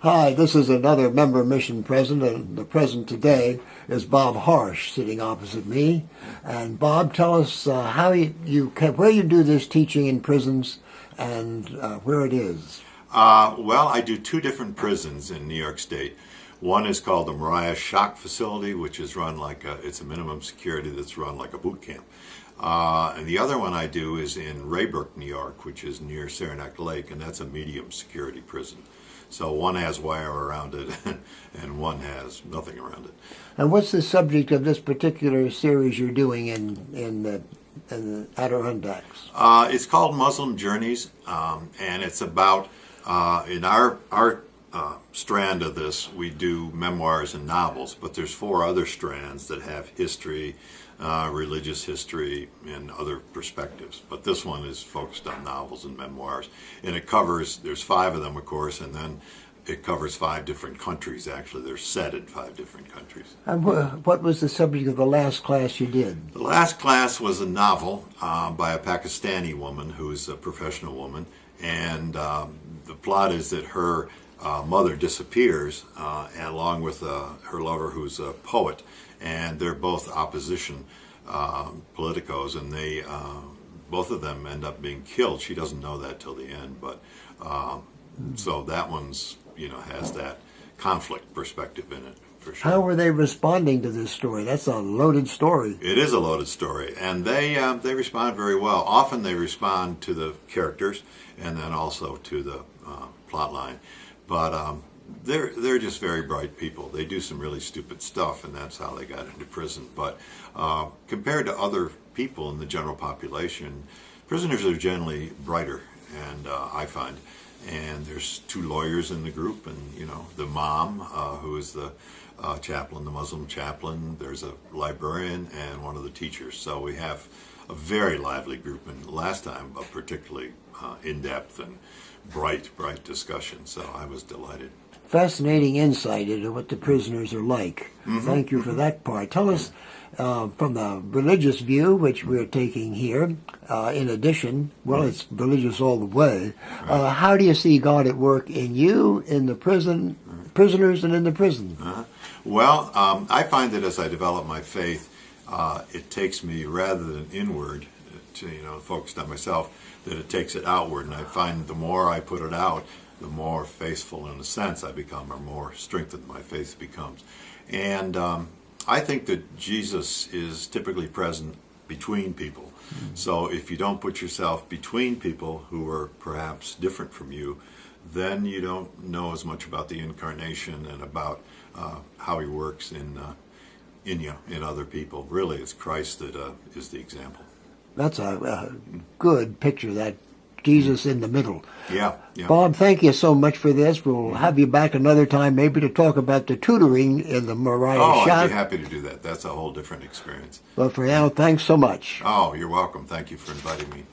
Hi, this is another member mission president, and the president today is Bob Harsh, sitting opposite me. And Bob, tell us how where you do this teaching in prisons and where it is. Well, I do two different prisons in New York State. One is called the Mariah Shock Facility, which is run like it's a minimum security that's run like a boot camp. And the other one I do is in Raybrook, New York, which is near Saranac Lake, and that's a medium security prison. So one has wire around it, and one has nothing around it. And what's the subject of this particular series you're doing in the Adirondacks? It's called Muslim Journeys, and it's about in our strand of this, we do memoirs and novels, but there's four other strands that have history, religious history, and other perspectives. But this one is focused on novels and memoirs, and it covers, there's five of them, of course, and then it covers 5 different countries, actually. They're set in 5 different countries. And what was the subject of the last class you did? The last class was a novel by a Pakistani woman who's a professional woman, and the plot is that her mother disappears along with her lover, who's a poet, and they're both opposition politicos, and they both of them end up being killed. She doesn't know that till the end, but so that one's has that conflict perspective in it for sure. How were they responding to this story? That's a loaded story. It is a loaded story, and they respond very well. Often they respond to the characters and then also to the plot line. But they're just very bright people. They do some really stupid stuff, and that's how they got into prison. But compared to other people in the general population, prisoners are generally brighter, and I find. And there's 2 lawyers in the group, and the mom, who is the chaplain, the Muslim chaplain. There's a librarian and one of the teachers. So we have a very lively group, and last time a particularly in-depth and bright discussion, so I was delighted. Fascinating insight into what the prisoners are like. Mm-hmm. Thank you for that part. Tell us, from the religious view, which we're taking here, in addition, well, it's religious all the way, how do you see God at work in you, in the prisoners, and in the prison? Well, I find that as I develop my faith, it takes me, rather than inward, to focused on myself, that it takes it outward, and I find the more I put it out, the more faithful in a sense I become, or more strengthened my faith becomes. And I think that Jesus is typically present between people. Mm-hmm. So if you don't put yourself between people who are perhaps different from you, then you don't know as much about the incarnation and about how he works in you, in other people. Really, it's Christ that is the example. That's a good picture, that Jesus in the middle. Yeah. Bob, thank you so much for this. We'll have you back another time maybe to talk about the tutoring in the Mariah Shock. I'd be happy to do that. That's a whole different experience. But for now, thanks so much. Oh, you're welcome. Thank you for inviting me.